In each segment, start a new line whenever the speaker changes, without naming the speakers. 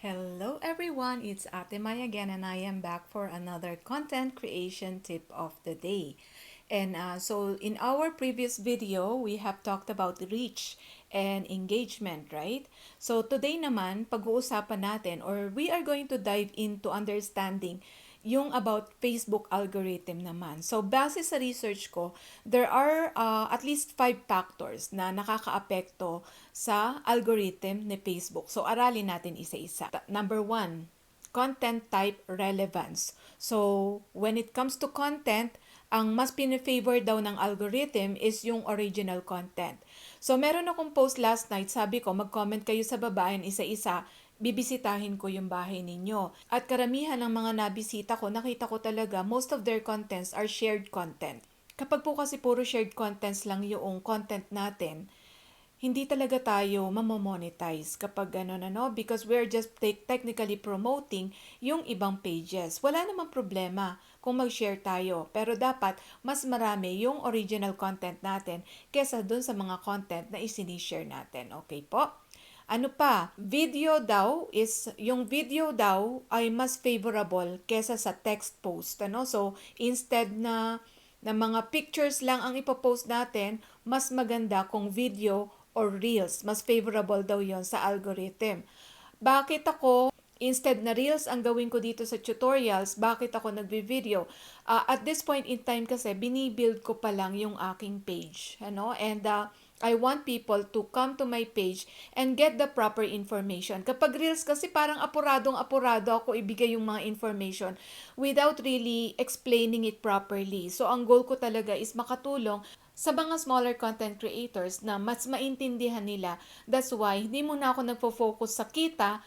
Hello everyone, it's Ate Mai again and I am back for another content creation tip of the day. So in our previous video, we have talked about reach and engagement, right? So today naman, pag-uusapan natin or we are going to dive into understanding yung about Facebook algorithm naman. So, base sa research ko, there are at least 5 factors na nakakaapekto sa algorithm ni Facebook. So, aralin natin isa-isa. Number 1, content type relevance. So, when it comes to content, ang mas pini-favor daw ng algorithm is yung original content. So, meron akong post last night, sabi ko, mag-comment kayo sa baba and isa-isa, bibisitahin ko yung bahay ninyo. At karamihan ng mga nabisita ko, nakita ko talaga, most of their contents are shared content. Kapag po kasi puro shared contents lang yung content natin, hindi talaga tayo mamomonetize kapag gano'n because we're just technically promoting yung ibang pages. Wala namang problema kung mag-share tayo, pero dapat mas marami yung original content natin kesa dun sa mga content na isinishare natin. Okay po? Ano pa? Yung video daw ay mas favorable kesa sa text post. So, instead na mga pictures lang ang ipopost natin, mas maganda kung video or reels. Mas favorable daw yon sa algorithm. Bakit ako instead na reels ang gawin ko dito sa tutorials, bakit ako nagvi-video? At this point in time kasi, binibuild ko pa lang yung aking page. And I want people to come to my page and get the proper information. Kapag reels kasi parang apuradong-apurado ako ibigay yung mga information without really explaining it properly. So, ang goal ko talaga is makatulong sa mga smaller content creators na mas maintindihan nila. That's why, hindi muna ako nagfo-focus sa kita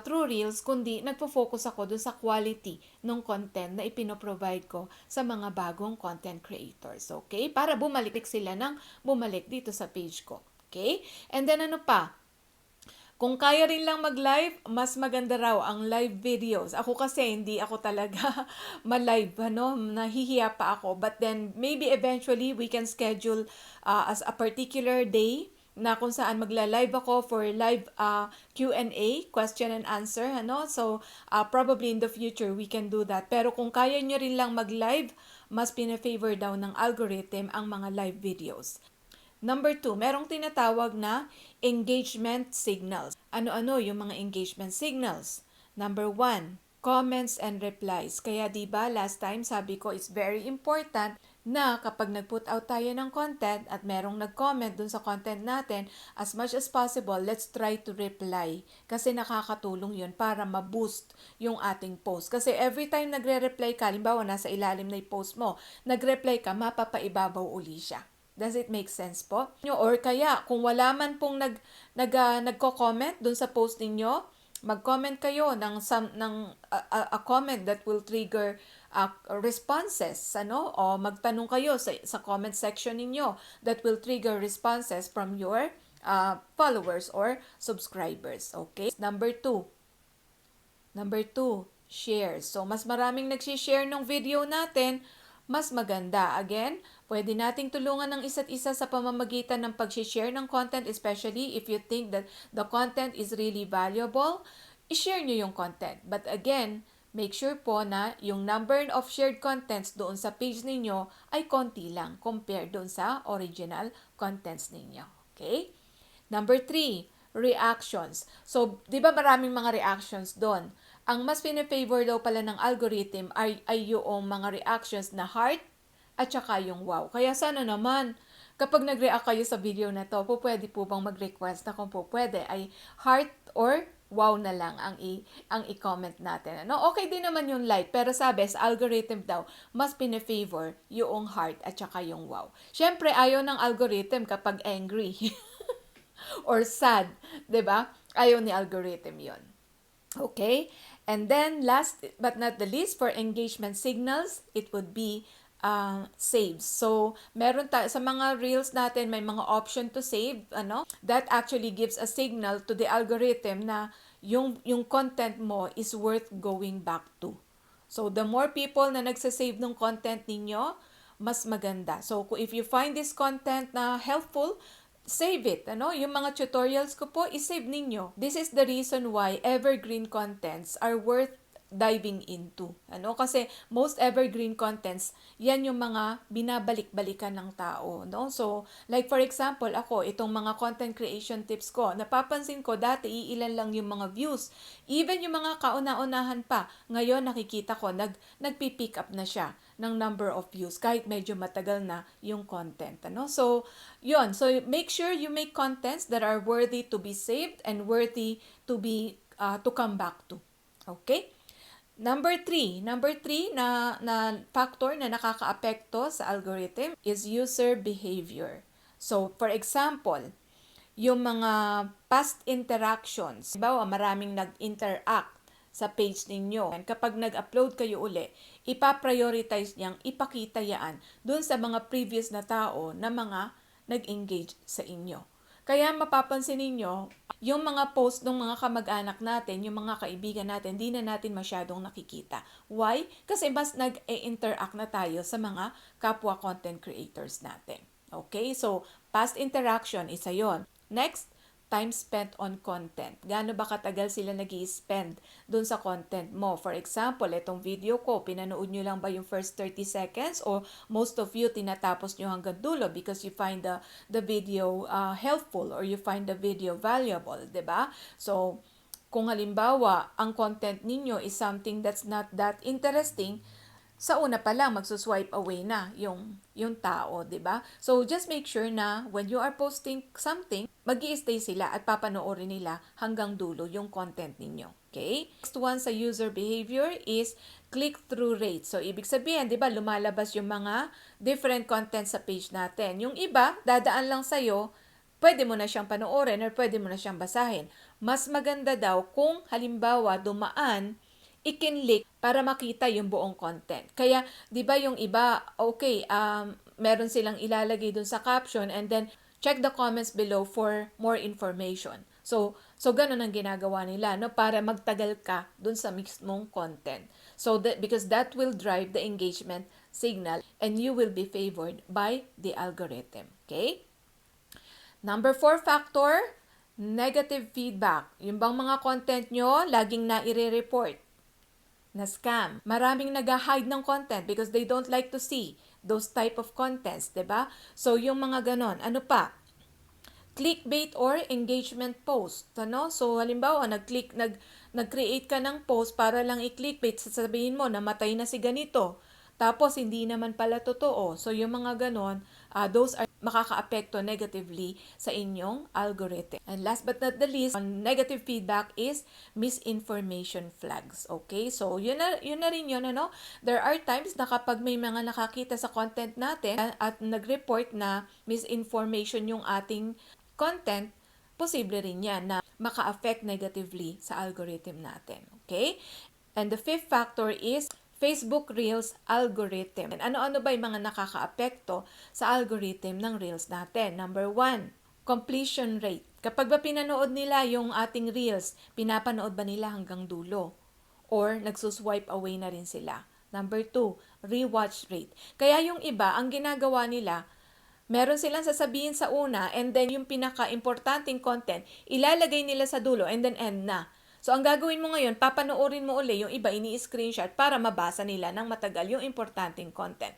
through Reels, kundi nagfo-focus ako dun sa quality ng content na ipinoprovide ko sa mga bagong content creators. Okay? Para bumalik sila bumalik dito sa page ko. Okay? And then ano pa? Kung kaya rin lang mag-live, mas maganda raw ang live videos. Ako kasi hindi ako talaga ma-live, nahihiya pa ako. But then maybe eventually we can schedule as a particular day na kung saan magla-live ako for live Q&A, question and answer, So probably in the future we can do that. Pero kung kaya nyo rin lang mag-live, mas pina-favor daw ng algorithm ang mga live videos. Number 2, merong tinatawag na engagement signals. Ano-ano yung mga engagement signals? Number 1, comments and replies. Kaya 'di ba last time sabi ko it's very important na kapag nag-put out tayo ng content at merong nag-comment dun sa content natin, as much as possible, let's try to reply. Kasi nakakatulong yun para ma-boost yung ating post. Kasi every time nagre-reply ka, halimbawa nasa ilalim na yung post mo, nag-reply ka, mapapaibabaw uli siya. Does it make sense po? Or kaya, kung wala man pong nagko-comment dun sa post ninyo, mag-comment kayo ng a comment that will trigger responses, o magtanong kayo sa comment section ninyo that will trigger responses from your followers or subscribers. Okay? Number 2, shares. So, mas maraming nag-share ng video natin, mas maganda. Again, pwede nating tulungan ng isa't isa sa pamamagitan ng pag-share ng content, especially if you think that the content is really valuable, i-share nyo yung content. But again, make sure po na yung number of shared contents doon sa page ninyo ay konti lang compared doon sa original contents ninyo. Okay? Number 3, reactions. So, di ba maraming mga reactions doon? Ang mas pina-favor daw pala ng algorithm ay yung mga reactions na heart at saka yung wow. Kaya sana naman, kapag nag-react kayo sa video na to, pwede po bang mag-request na kung pwede ay heart or wow na lang ang i-comment natin. Okay din naman yung like, pero sabi sa algorithm daw, mas pina-favor yung heart at saka yung wow. Syempre, ayaw ng algorithm kapag angry or sad, 'di ba? Ayaw ni algorithm 'yon. Okay? And then last but not the least, for engagement signals, it would be saves. So, meron sa mga reels natin may mga option to save, that actually gives a signal to the algorithm na yung content mo is worth going back to. So, the more people na nagsasave ng content ninyo, mas maganda. So, if you find this content na helpful, save it. Yung mga tutorials ko po, isave ninyo. This is the reason why evergreen contents are worth diving into. Kasi most evergreen contents, yan yung mga binabalik-balikan ng tao, no? So, like for example, ako, itong mga content creation tips ko, napapansin ko dati iilan lang yung mga views. Even yung mga kauna-unahan pa, ngayon nakikita ko nagpi-pick up na siya ng number of views kahit medyo matagal na yung content, So, yun. So, make sure you make contents that are worthy to be saved and worthy to come back to. Okay? Number three na factor na nakakaapekto sa algorithm is user behavior. So, for example, yung mga past interactions, halimbawa maraming nag-interact sa page ninyo. Kapag nag-upload kayo uli, ipa-prioritize niyang ipakita yan dun sa mga previous na tao na mga nag-engage sa inyo. Kaya mapapansin ninyo, yung mga post ng mga kamag-anak natin, yung mga kaibigan natin, di na natin masyadong nakikita. Why? Kasi mas nag-interact na tayo sa mga kapwa content creators natin. Okay? So, past interaction, isa yon. Next, time spent on content. Gaano ba katagal sila nag-i-spend dun sa content mo? For example, itong video ko, pinanood nyo lang ba yung first 30 seconds or most of you tinatapos nyo hanggang dulo because you find the video helpful or you find the video valuable, 'di ba? So, kung halimbawa, ang content ninyo is something that's not that interesting, sa una pa lang magsuswipe away na yung tao, 'di ba? So just make sure na when you are posting something, magi-stay sila at papanoorin nila hanggang dulo yung content ninyo. Okay? Next one sa user behavior is click-through rate. So ibig sabihin, 'di ba, lumalabas yung mga different content sa page natin. Yung iba, dadaan lang sa iyo, pwede mo na siyang panoorin or pwede mo na siyang basahin. Mas maganda daw kung halimbawa dumaan i-click para makita yung buong content. Kaya, di ba yung iba, okay, meron silang ilalagay dun sa caption and then check the comments below for more information. So ganun ang ginagawa nila, no, para magtagal ka dun sa mismong content. So because that will drive the engagement signal and you will be favored by the algorithm. Okay? Number 4 factor, negative feedback. Yung bang mga content nyo, laging na-report na scam. Maraming nag-hide ng content because they don't like to see those type of contents, 'di ba? So yung mga ganon, ano pa? Clickbait or engagement post, So halimbawa, nag-create ka ng post para lang i-clickbait, sasabihin mo namatay na si ganito. Tapos hindi naman pala totoo. So yung mga ganon, those are makakaapekto negatively sa inyong algorithm. And last but not the least, negative feedback is misinformation flags. Okay? So yun na rin yun, There are times na kapag may mga nakakita sa content natin at nag-report na misinformation yung ating content, posible rin yan na maka-affect negatively sa algorithm natin. Okay? And the fifth factor is Facebook Reels algorithm. Ano-ano ba yung mga nakakaapekto sa algorithm ng Reels natin? Number 1, completion rate. Kapag ba pinanood nila yung ating Reels, pinapanood ba nila hanggang dulo? Or nagsuswipe away na rin sila? Number 2, rewatch rate. Kaya yung iba, ang ginagawa nila, meron silang sasabihin sa una and then yung pinaka-importanting content, ilalagay nila sa dulo and then end na. So, ang gagawin mo ngayon, papanoorin mo uli yung iba, ini-screenshot para mabasa nila ng matagal yung importanteng content.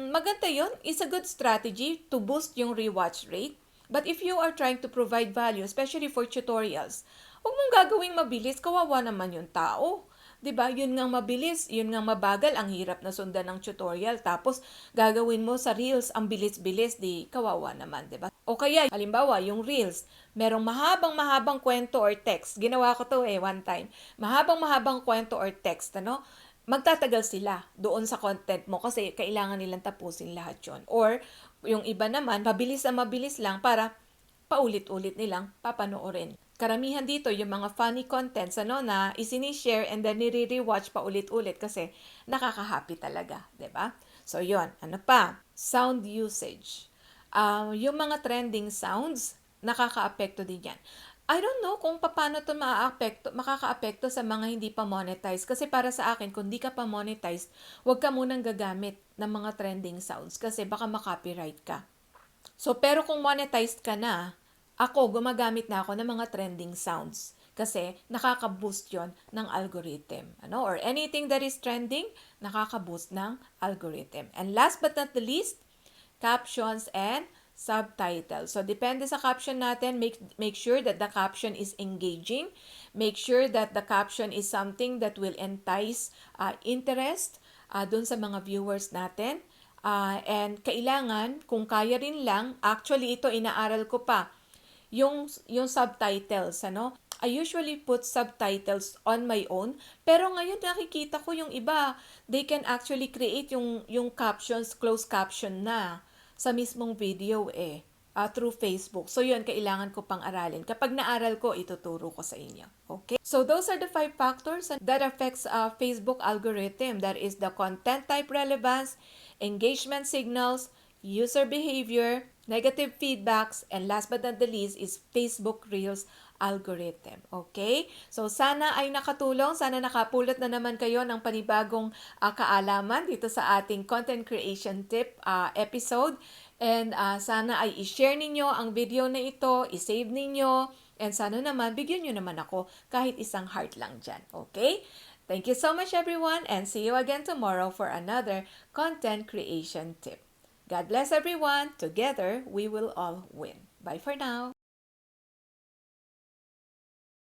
Maganda yun. It's a good strategy to boost yung rewatch rate. But if you are trying to provide value, especially for tutorials, huwag mong gagawing mabilis, kawawa naman yung tao. 'Di ba? Yun nga mabilis, yun nga mabagal, ang hirap na sundan ng tutorial. Tapos gagawin mo sa Reels ang bilis-bilis, di kawawa naman, 'di ba? O kaya halimbawa, yung Reels, merong mahabang kwento or text. Ginawa ko 'to one time. Mahabang kwento or text, magtatagal sila doon sa content mo kasi kailangan nilang tapusin lahat 'yon. Or yung iba naman, mabilis lang para paulit-ulit nilang papanoorin. Karamihan dito yung mga funny contents na isini-share and then nire-rewatch pa ulit-ulit kasi nakaka-happy talaga, 'di ba? So 'yon, ano pa? Sound usage. Yung mga trending sounds, nakaka-apekto din 'yan. I don't know kung paano to makaka-apekto sa mga hindi pa monetized. Kasi para sa akin, kung di ka pa monetized, huwag ka munang gagamit ng mga trending sounds kasi baka makopyright ka. So, pero kung monetized ka na, ako, gumagamit na ako ng mga trending sounds. Kasi nakaka-boost yon ng algorithm. Ano? Or anything that is trending, nakaka-boost ng algorithm. And last but not the least, captions and subtitles. So, depende sa caption natin, make sure that the caption is engaging. Make sure that the caption is something that will entice interest dun sa mga viewers natin. And kailangan, kung kaya rin lang, actually ito inaaral ko pa, yung subtitles, ano? I usually put subtitles on my own, pero ngayon nakikita ko yung iba, they can actually create yung captions, closed caption na sa mismong video through Facebook. So yun, kailangan ko pang aralin. Kapag naaral ko, ituturo ko sa inyo. Okay? So those are the 5 factors that affects Facebook algorithm. That is the content type relevance, engagement signals, user behavior, negative feedbacks, and last but not the least is Facebook Reels algorithm. Okay? So sana ay nakatulong, sana nakapulot na naman kayo ng panibagong kaalaman dito sa ating content creation tip episode. And sana ay i-share ninyo ang video na ito, i-save ninyo, and sana naman bigyan nyo naman ako kahit isang heart lang dyan. Okay? Thank you so much everyone and see you again tomorrow for another content creation tip. God bless everyone. Together, we will all win. Bye for now.